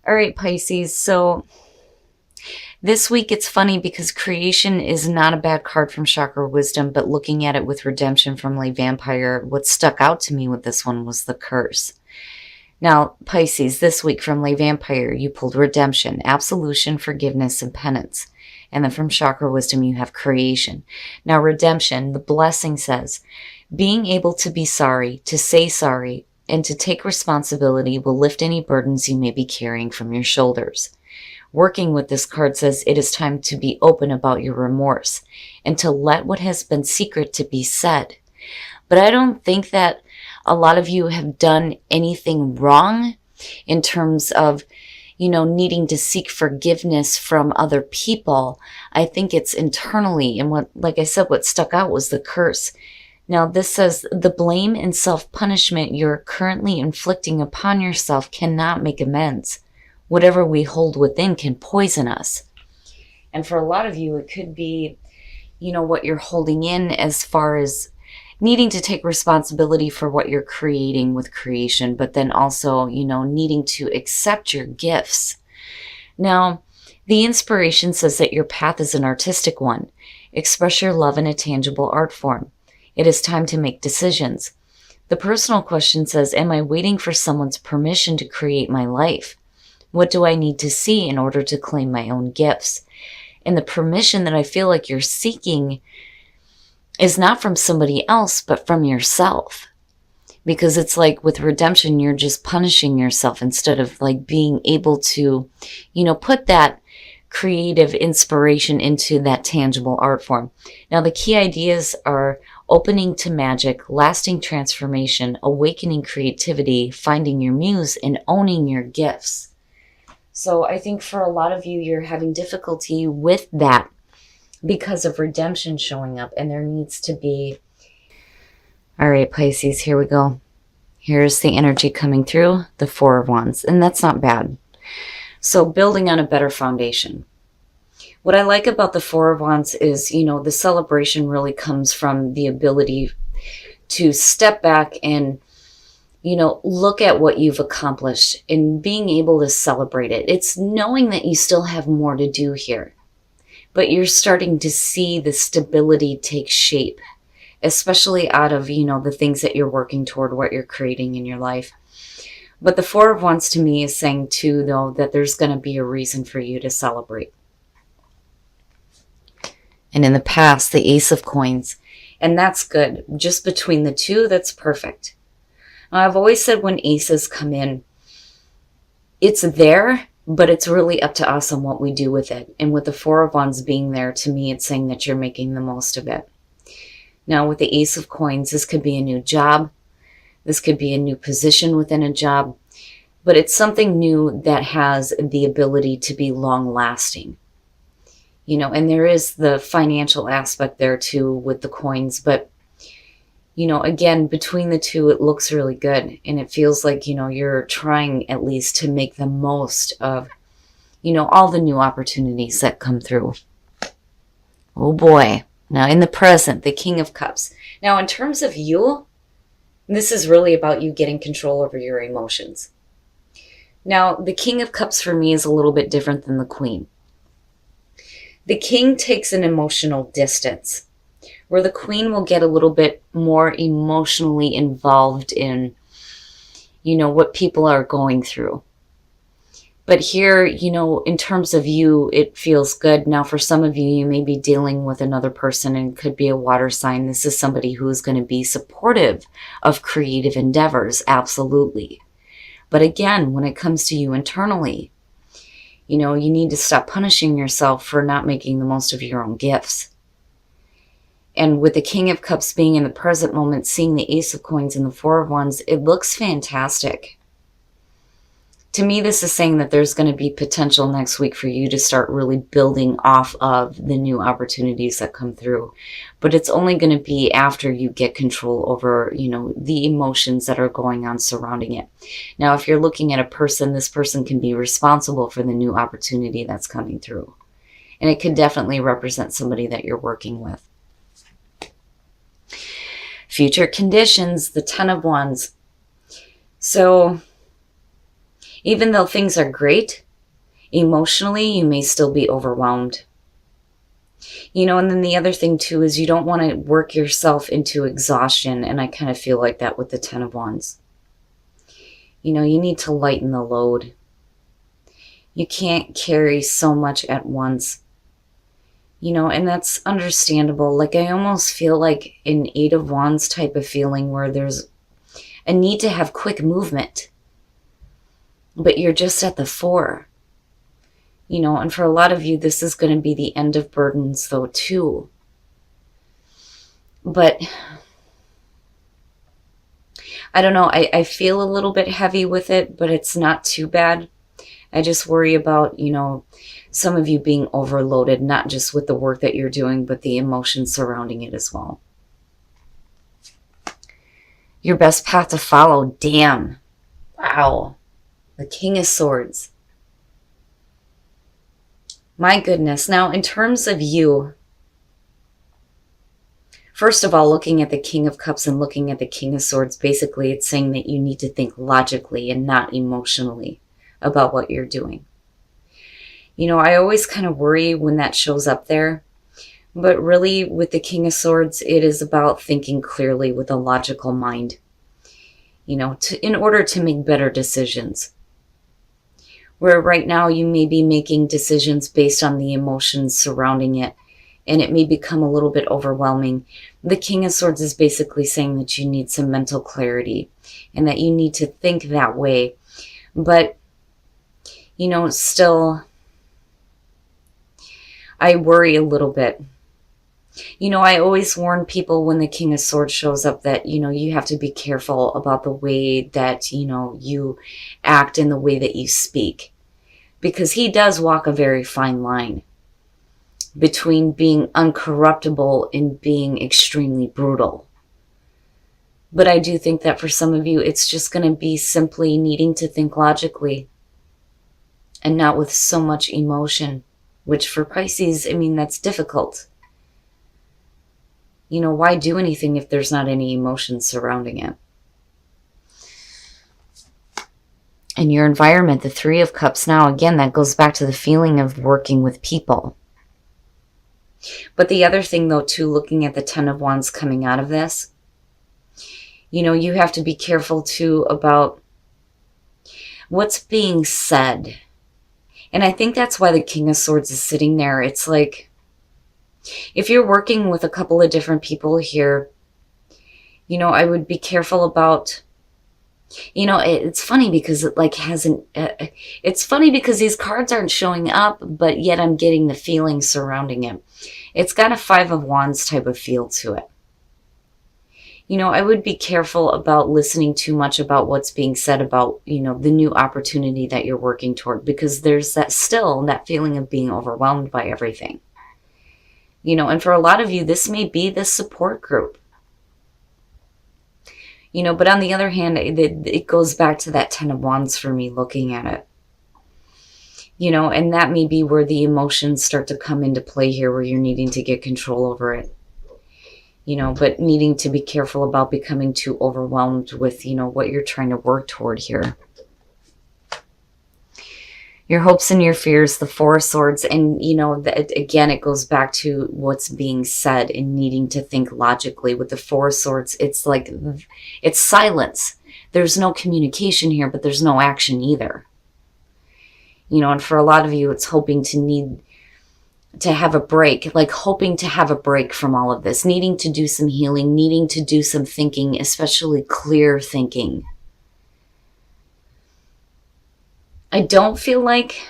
All right, Pisces. So this week it's funny because creation is not a bad card from Chakra Wisdom, but looking at it with redemption from Lay Vampire, what stuck out to me with this one was the curse. Now, Pisces, this week from Lay Vampire, you pulled redemption, absolution, forgiveness, and penance. And then from Chakra Wisdom, you have creation. Now, redemption, the blessing says, being able to be sorry, to say sorry, and to take responsibility will lift any burdens you may be carrying from your shoulders. Working with this card says it is time to be open about your remorse and to let what has been secret to be said. But I don't think that a lot of you have done anything wrong in terms of, needing to seek forgiveness from other people. I think it's internally. And like I said, what stuck out was the curse. Now, this says the blame and self-punishment you're currently inflicting upon yourself cannot make amends. Whatever we hold within can poison us. And for a lot of you, it could be, what you're holding in as far as needing to take responsibility for what you're creating with creation, but then also, needing to accept your gifts. Now, the inspiration says that your path is an artistic one. Express your love in a tangible art form. It is time to make decisions. The personal question says, am I waiting for someone's permission to create my life? What do I need to see in order to claim my own gifts? And the permission that I feel like you're seeking is not from somebody else, but from yourself. Because it's like with redemption, you're just punishing yourself instead of like being able to, put that creative inspiration into that tangible art form. Now, the key ideas are opening to magic, lasting transformation, awakening creativity, finding your muse, and owning your gifts. So I think for a lot of you, you're having difficulty with that because of redemption showing up, and there needs to be... All right, Pisces, here we go. Here's the energy coming through, the Four of Wands, and that's not bad. So building on a better foundation. What I like about the Four of Wands is, the celebration really comes from the ability to step back and, look at what you've accomplished and being able to celebrate it. It's knowing that you still have more to do here, but you're starting to see the stability take shape, especially out of, the things that you're working toward, what you're creating in your life. But the Four of Wands to me is saying too, though, that there's going to be a reason for you to celebrate. And in the past, the Ace of Coins, and that's good. Just between the two, that's perfect. Now, I've always said when aces come in, it's there, but it's really up to us on what we do with it. And with the Four of Wands being there, to me, it's saying that you're making the most of it. Now, with the Ace of Coins, this could be a new job. This could be a new position within a job. But it's something new that has the ability to be long-lasting. And there is the financial aspect there too with the coins. But, again, between the two, it looks really good. And it feels like, you're trying at least to make the most of, all the new opportunities that come through. Oh boy. Now in the present, the King of Cups. Now in terms of you, this is really about you getting control over your emotions. Now the King of Cups for me is a little bit different than the Queen. The King takes an emotional distance, where the Queen will get a little bit more emotionally involved in, what people are going through. But here, in terms of you, it feels good. Now, for some of you, you may be dealing with another person, and it could be a water sign. This is somebody who is going to be supportive of creative endeavors, absolutely. But again, when it comes to you internally, you need to stop punishing yourself for not making the most of your own gifts. And with the King of Cups being in the present moment, seeing the Ace of Coins and the Four of Wands, it looks fantastic. To me, this is saying that there's going to be potential next week for you to start really building off of the new opportunities that come through. But it's only going to be after you get control over, the emotions that are going on surrounding it. Now, if you're looking at a person, this person can be responsible for the new opportunity that's coming through. And it could definitely represent somebody that you're working with. Future conditions, the Ten of Wands. So Even though things are great, emotionally, you may still be overwhelmed. And then the other thing too is you don't want to work yourself into exhaustion. And I kind of feel like that with the Ten of Wands. You need to lighten the load. You can't carry so much at once. And that's understandable. Like, I almost feel like an Eight of Wands type of feeling where there's a need to have quick movement. But you're just at the Four. And for a lot of you, this is going to be the end of burdens, though, too. But I don't know. I feel a little bit heavy with it, but it's not too bad. I just worry about, some of you being overloaded, not just with the work that you're doing, but the emotions surrounding it as well. Your best path to follow. Damn. Wow. The King of Swords. My goodness. Now, in terms of you, first of all, looking at the King of Cups and looking at the King of Swords, basically it's saying that you need to think logically and not emotionally about what you're doing. I always kind of worry when that shows up there. But really, with the King of Swords, it is about thinking clearly with a logical mind, in order to make better decisions. Where right now you may be making decisions based on the emotions surrounding it, and it may become a little bit overwhelming. The King of Swords is basically saying that you need some mental clarity and that you need to think that way. But, still, I worry a little bit. I always warn people when the King of Swords shows up that, you have to be careful about the way that, you act and the way that you speak. Because he does walk a very fine line between being uncorruptible and being extremely brutal. But I do think that for some of you, it's just going to be simply needing to think logically and not with so much emotion, which for Pisces, that's difficult. Why do anything if there's not any emotion surrounding it? And your environment, the Three of Cups, now again, that goes back to the feeling of working with people. But the other thing, though, too, looking at the Ten of Wands coming out of this, you have to be careful, too, about what's being said. And I think that's why the King of Swords is sitting there. It's like, if you're working with a couple of different people here, I would be careful about, it's funny because it hasn't, it's funny because these cards aren't showing up, but yet I'm getting the feeling surrounding it. It's got a Five of Wands type of feel to it. I would be careful about listening too much about what's being said about, the new opportunity that you're working toward, because there's that feeling of being overwhelmed by everything. And for a lot of you, this may be the support group. But on the other hand, it goes back to that Ten of Wands for me looking at it. And that may be where the emotions start to come into play here, where you're needing to get control over it. But needing to be careful about becoming too overwhelmed with, what you're trying to work toward here. Your hopes and your fears, the Four of Swords, and, again, it goes back to what's being said and needing to think logically. With the Four of Swords, it's like, it's silence. There's no communication here, but there's no action either. And for a lot of you, it's hoping to have a break, like hoping to have a break from all of this, needing to do some healing, needing to do some thinking, especially clear thinking. I don't feel like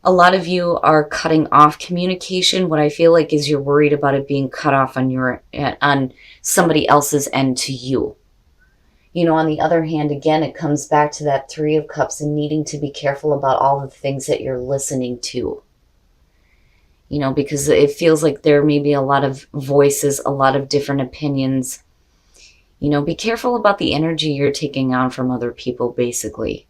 a lot of you are cutting off communication. What I feel like is you're worried about it being cut off on somebody else's end to you. On the other hand, again, it comes back to that Three of Cups and needing to be careful about all the things that you're listening to. Because it feels like there may be a lot of voices, a lot of different opinions. Be careful about the energy you're taking on from other people, basically.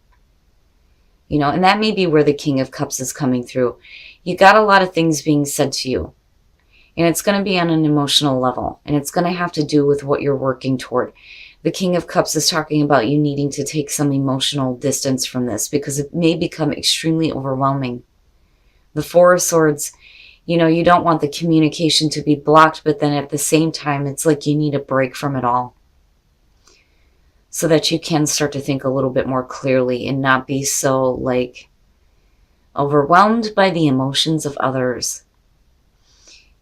And that may be where the King of Cups is coming through. You got a lot of things being said to you. And it's going to be on an emotional level. And it's going to have to do with what you're working toward. The King of Cups is talking about you needing to take some emotional distance from this because it may become extremely overwhelming. The Four of Swords, you know, you don't want the communication to be blocked, but then at the same time, it's like you need a break from it all so that you can start to think a little bit more clearly and not be so, like, overwhelmed by the emotions of others.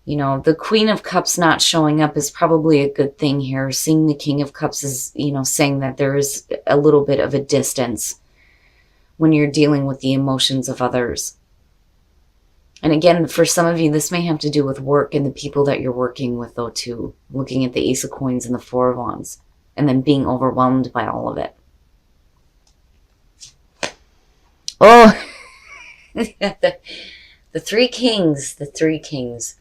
You know, the Queen of Cups not showing up is probably a good thing here. Seeing the King of Cups is, you know, saying that there is a little bit of a distance when you're dealing with the emotions of others. And again, for some of you, this may have to do with work and the people that you're working with, though, too. Looking at the Ace of Coins and the Four of Wands, and then being overwhelmed by all of it. Oh, the Three Kings, the Three Kings.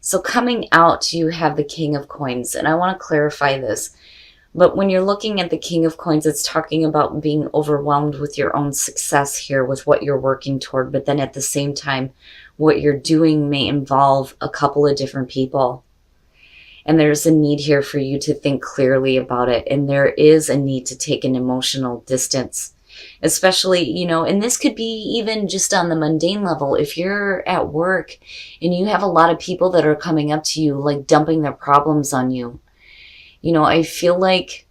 So coming out, you have the King of Coins, and I want to clarify this. But when you're looking at the King of Coins, it's talking about being overwhelmed with your own success here, with what you're working toward. But then at the same time, what you're doing may involve a couple of different people. And there's a need here for you to think clearly about it. And there is a need to take an emotional distance. Especially, you know, and this could be even just on the mundane level. If you're at work and you have a lot of people that are coming up to you, like dumping their problems on you, you know, I feel like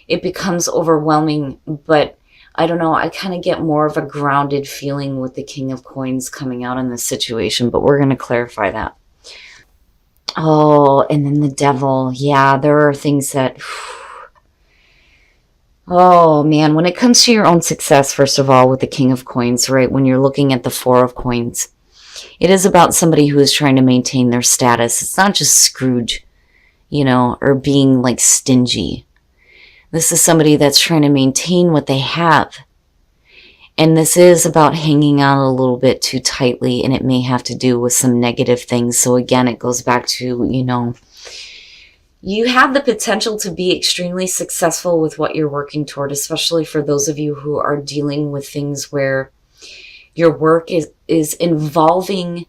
it becomes overwhelming, but I don't know, I kind of get more of a grounded feeling with the King of Coins coming out in this situation, but we're going to clarify that. Oh, and then the Devil. Yeah, there are things that... Oh, man, when it comes to your own success, first of all, with the King of Coins, right, when you're looking at the Four of Coins, it is about somebody who is trying to maintain their status. It's not just Scrooge, you know, or being, like, stingy. This is somebody that's trying to maintain what they have. And this is about hanging on a little bit too tightly, and it may have to do with some negative things. So, again, it goes back to, you know, you have the potential to be extremely successful with what you're working toward, especially for those of you who are dealing with things where your work is involving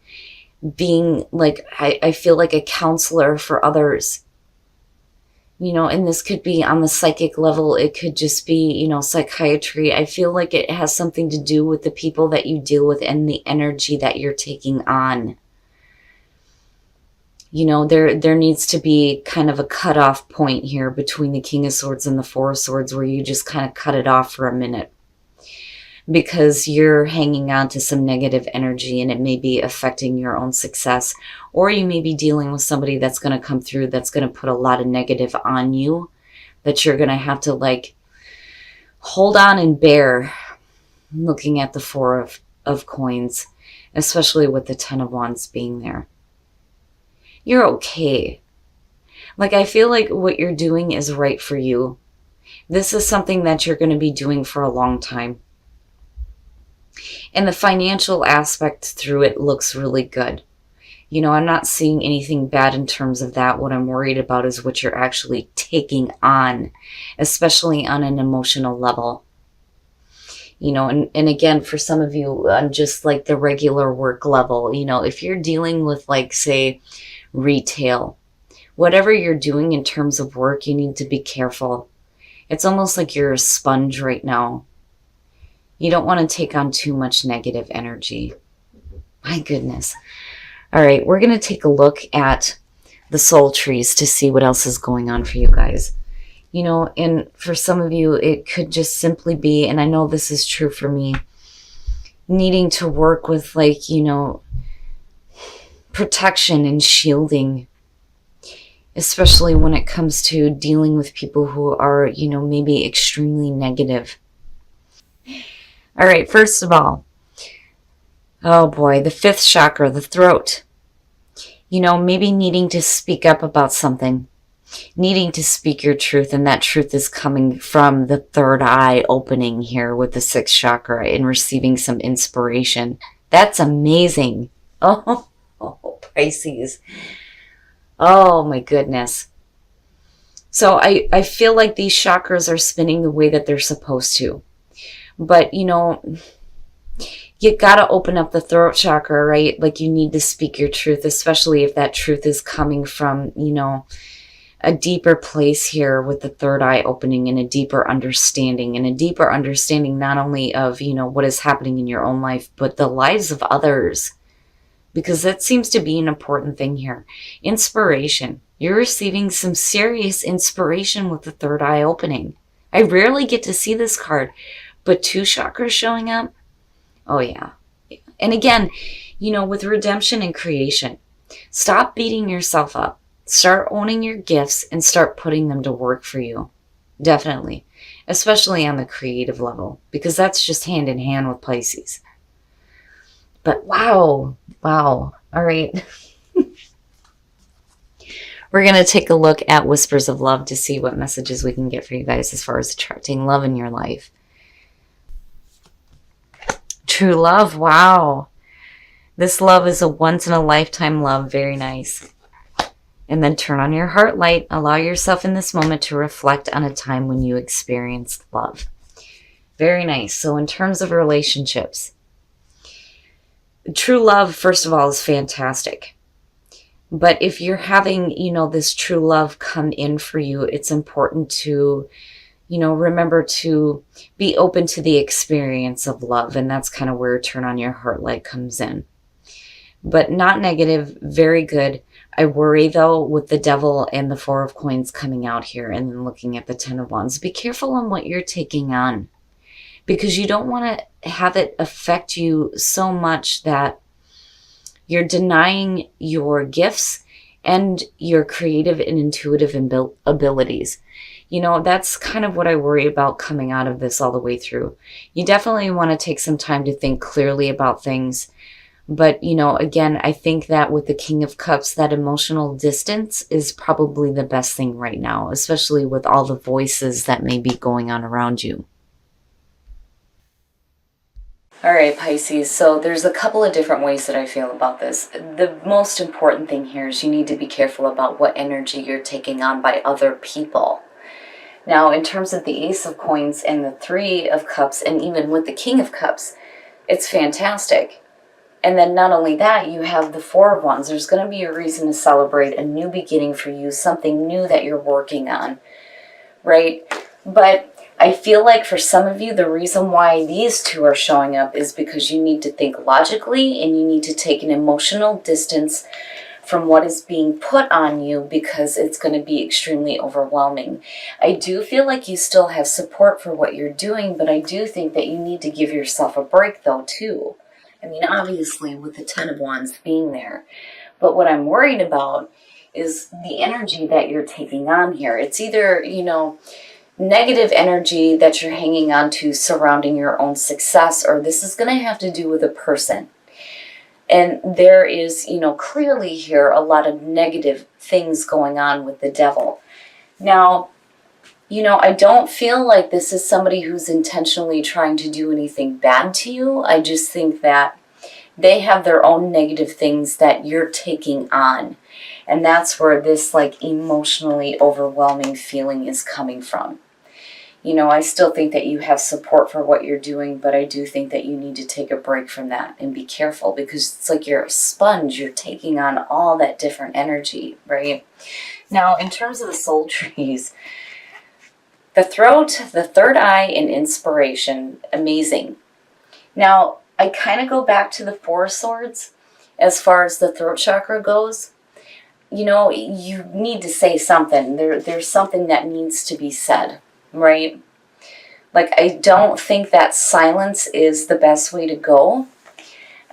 being, like, I feel like a counselor for others. You know, and this could be on the psychic level. It could just be, you know, psychiatry. I feel like it has something to do with the people that you deal with and the energy that you're taking on. You know, there needs to be kind of a cutoff point here between the King of Swords and the Four of Swords where you just kind of cut it off for a minute. Because you're hanging on to some negative energy and it may be affecting your own success. Or you may be dealing with somebody that's going to come through that's going to put a lot of negative on you that you're going to have to, like, hold on and bear, looking at the Four of Coins, especially with the Ten of Wands being there. You're okay. Like, I feel like what you're doing is right for you. This is something that you're going to be doing for a long time. And the financial aspect through it looks really good. You know, I'm not seeing anything bad in terms of that. What I'm worried about is what you're actually taking on, especially on an emotional level. You know, and again, for some of you, on just like the regular work level, you know, if you're dealing with, like, say, retail, whatever you're doing in terms of work, you need to be careful. It's almost like you're a sponge right now. You don't want to take on too much negative energy. My goodness. All right, we're going to take a look at the soul trees to see what else is going on for you guys. You know, and for some of you, it could just simply be, and I know this is true for me, needing to work with, like, you know, protection and shielding, especially when it comes to dealing with people who are, you know, maybe extremely negative. All right, first of all, oh boy, the fifth chakra, the throat. You know, maybe needing to speak up about something, needing to speak your truth, and that truth is coming from the third eye opening here with the sixth chakra and receiving some inspiration. That's amazing. Oh, Pisces. Oh my goodness. So I feel like these chakras are spinning the way that they're supposed to. But, you know, you got to open up the throat chakra, right? Like, you need to speak your truth, especially if that truth is coming from, you know, a deeper place here with the third eye opening, and a deeper understanding, not only of, what is happening in your own life, but the lives of others, because that seems to be an important thing here. Inspiration. You're receiving some serious inspiration with the third eye opening. I rarely get to see this card, but 2 chakras showing up. Oh yeah. And again, with redemption and creation, stop beating yourself up. Start owning your gifts and start putting them to work for you. Definitely. Especially on the creative level, because that's just hand in hand with Pisces. But wow. All right. We're going to take a look at Whispers of Love to see what messages we can get for you guys as far as attracting love in your life. True love. Wow. This love is a once-in-a-lifetime love. Very nice. And then turn on your heart light. Allow yourself in this moment to reflect on a time when you experienced love. Very nice. So in terms of relationships, true love, first of all, is fantastic. But if you're having, this true love come in for you, it's important to, remember to be open to the experience of love. And that's kind of where turn on your heart light comes in. But not negative, very good. I worry, though, with the Devil and the 4 of Coins coming out here and then looking at the 10 of Wands. Be careful on what you're taking on, because you don't want to have it affect you so much that you're denying your gifts and your creative and intuitive abilities. That's kind of what I worry about coming out of this all the way through. You definitely want to take some time to think clearly about things. But, again, I think that with the King of Cups, that emotional distance is probably the best thing right now, especially with all the voices that may be going on around you. All right, Pisces, so there's a couple of different ways that I feel about this. The most important thing here is you need to be careful about what energy you're taking on by other people. Now, in terms of the Ace of Coins and the 3 of Cups, and even with the King of Cups, it's fantastic. And then not only that, you have the 4 of Wands. There's going to be a reason to celebrate a new beginning for you, something new that you're working on, right? But I feel like for some of you, the reason why these 2 are showing up is because you need to think logically and you need to take an emotional distance from what is being put on you, because it's going to be extremely overwhelming. I do feel like you still have support for what you're doing, but I do think that you need to give yourself a break though too. I mean, obviously with the 10 of Wands being there, but what I'm worried about is the energy that you're taking on here. It's either, negative energy that you're hanging on to surrounding your own success, or this is going to have to do with a person. And there is, clearly here a lot of negative things going on with the Devil. Now, I don't feel like this is somebody who's intentionally trying to do anything bad to you. I just think that they have their own negative things that you're taking on. And that's where this emotionally overwhelming feeling is coming from. I still think that you have support for what you're doing, but I do think that you need to take a break from that and be careful, because it's like you're a sponge. You're taking on all that different energy, right? Now, in terms of the soul trees, the throat, the third eye, and inspiration, amazing. Now, I kind of go back to the 4 of Swords as far as the throat chakra goes. You need to say something. There's something that needs to be said, right? I don't think that silence is the best way to go.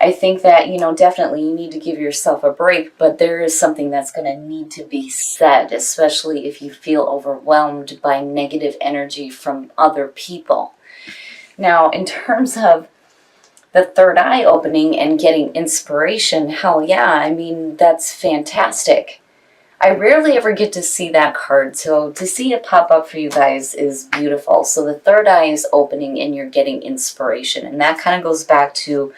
I think that, definitely you need to give yourself a break, but there is something that's going to need to be said, especially if you feel overwhelmed by negative energy from other people. Now, in terms of the third eye opening and getting inspiration, hell yeah, I mean, that's fantastic. I rarely ever get to see that card, so to see it pop up for you guys is beautiful. So the third eye is opening and you're getting inspiration, and that kind of goes back to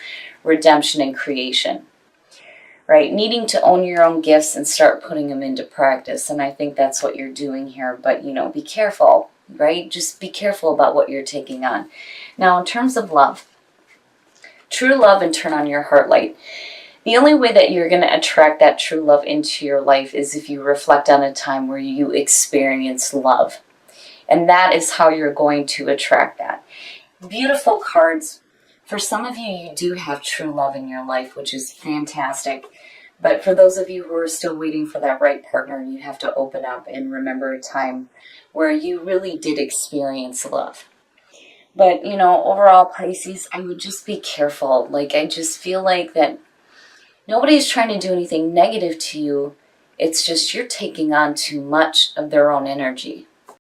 redemption and creation, right? Needing to own your own gifts and start putting them into practice, and I think that's what you're doing here. But, be careful, right? Just be careful about what you're taking on. Now, in terms of love, true love and turn on your heart light. The only way that you're going to attract that true love into your life is if you reflect on a time where you experience love. And that is how you're going to attract that. Beautiful cards. For some of you, you do have true love in your life, which is fantastic. But for those of you who are still waiting for that right partner, you have to open up and remember a time where you really did experience love. But, you know, overall, Pisces, I would just be careful. Like, I just feel like that nobody's trying to do anything negative to you. It's just you're taking on too much of their own energy.